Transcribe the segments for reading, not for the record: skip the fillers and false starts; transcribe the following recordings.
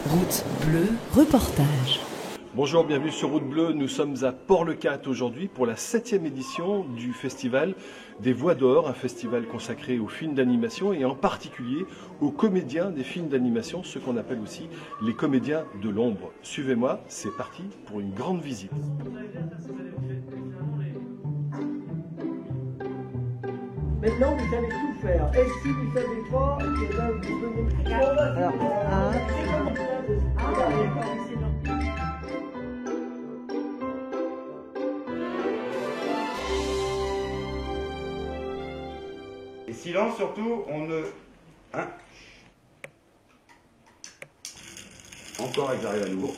Route bleue, reportage. Bonjour, bienvenue sur Route Bleue. Nous sommes à Port-le-Cat aujourd'hui pour la 7e édition du festival des Voix d'Or, un festival consacré aux films d'animation et en particulier aux comédiens des films d'animation, ce qu'on appelle aussi les comédiens de l'ombre. Suivez-moi, c'est parti pour une grande visite. Maintenant, vous savez tout faire. Et si vous ne savez pas, eh ben, vous venez. Alors, Et silence surtout, on ne... Hein? Encore, ils arrivent à nouveau.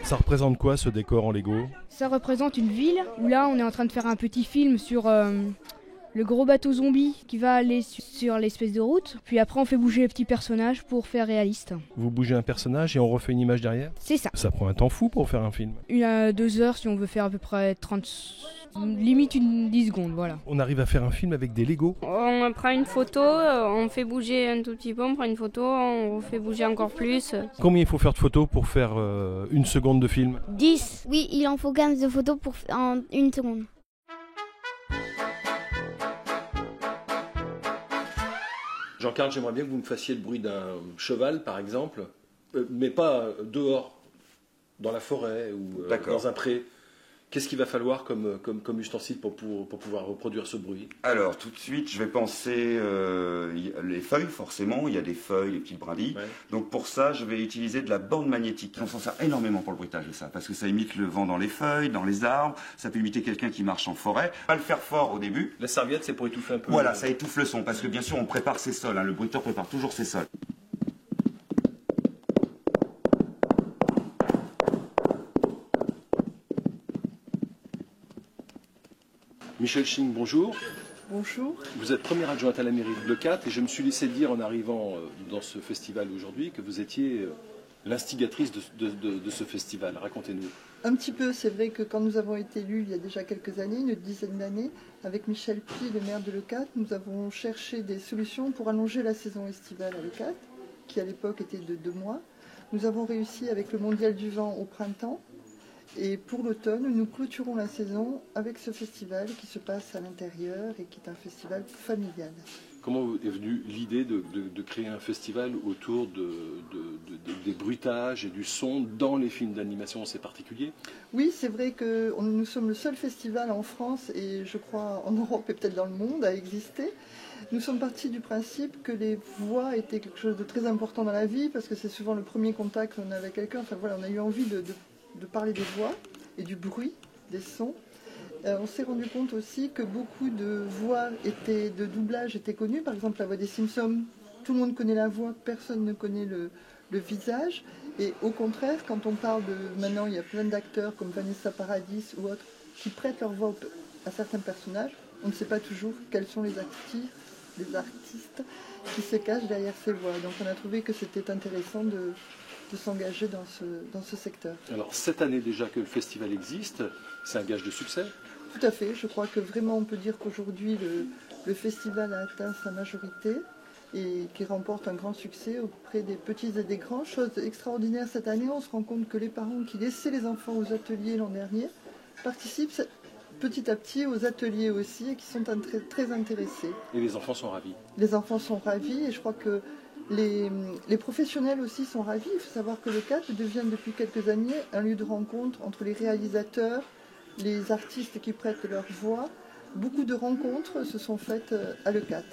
Ça représente quoi ce décor en Lego ? Ça représente une ville où là on est en train de faire un petit film sur le gros bateau zombie qui va aller sur l'espèce de route. Puis après on fait bouger les petits personnages pour faire réaliste. Vous bougez un personnage et on refait une image derrière ? C'est ça. Ça prend un temps fou pour faire un film. 1 à 2 heures si on veut faire à peu près 30... limite 10 secondes, voilà. On arrive à faire un film avec des Lego ? On prend une photo, on fait bouger un tout petit peu, on prend une photo, on fait bouger encore plus. Combien il faut faire de photos pour faire 1 seconde de film ? 10. Oui, il en faut 15 de photos en 1 seconde. Jean-Carl, j'aimerais bien que vous me fassiez le bruit d'un cheval, par exemple, mais pas dehors, dans la forêt ou dans un pré. Qu'est-ce qu'il va falloir comme ustensile pour pouvoir reproduire ce bruit ? Alors, tout de suite, je vais penser les feuilles, forcément. Il y a des feuilles, les petites brindilles. Ouais. Donc, pour ça, je vais utiliser de la bande magnétique. On s'en sert énormément pour le bruitage de ça, parce que ça imite le vent dans les feuilles, dans les arbres. Ça peut imiter quelqu'un qui marche en forêt. Pas le faire fort au début. La serviette, c'est pour étouffer un peu. Voilà, ça étouffe le son, parce que bien sûr, on prépare ses sols. Hein. Le bruiteur prépare toujours ses sols. Michel Ching, bonjour. Bonjour. Vous êtes première adjointe à la mairie de Leucate et je me suis laissé dire en arrivant dans ce festival aujourd'hui que vous étiez l'instigatrice de ce festival. Racontez-nous. Un petit peu, c'est vrai que quand nous avons été élus il y a déjà quelques années, une dizaine d'années, avec Michel Py, le maire de Leucate, nous avons cherché des solutions pour allonger la saison estivale à Leucate, qui à l'époque était de 2 mois. Nous avons réussi avec le Mondial du Vent au printemps. Et pour l'automne, nous clôturons la saison avec ce festival qui se passe à l'intérieur et qui est un festival familial. Comment est venue l'idée de créer un festival autour des bruitages et du son dans les films d'animation, c'est particulier ? Oui, c'est vrai que nous sommes le seul festival en France et je crois en Europe et peut-être dans le monde à exister. Nous sommes partis du principe que les voix étaient quelque chose de très important dans la vie parce que c'est souvent le premier contact qu'on a avec quelqu'un. Enfin voilà, on a eu envie de parler des voix et du bruit, des sons. On s'est rendu compte aussi que beaucoup de voix de doublage étaient connues. Par exemple, la voix des Simpsons, tout le monde connaît la voix, personne ne connaît le visage. Et au contraire, quand on parle maintenant, il y a plein d'acteurs comme Vanessa Paradis ou autres qui prêtent leur voix à certains personnages. On ne sait pas toujours quels sont les artistes qui se cachent derrière ces voix. Donc on a trouvé que c'était intéressant de s'engager dans ce secteur. Alors, cette année déjà que le festival existe, c'est un gage de succès ? Tout à fait. Je crois que vraiment on peut dire qu'aujourd'hui le festival a atteint sa majorité et qui remporte un grand succès auprès des petits et des grands. Chose extraordinaire cette année, on se rend compte que les parents qui laissaient les enfants aux ateliers l'an dernier participent petit à petit aux ateliers aussi et qui sont très, très intéressés. Et les enfants sont ravis ? Les enfants sont ravis et je crois que les professionnels aussi sont ravis. Il faut savoir que Leucate devient depuis quelques années un lieu de rencontre entre les réalisateurs, les artistes qui prêtent leur voix. Beaucoup de rencontres se sont faites à Leucate.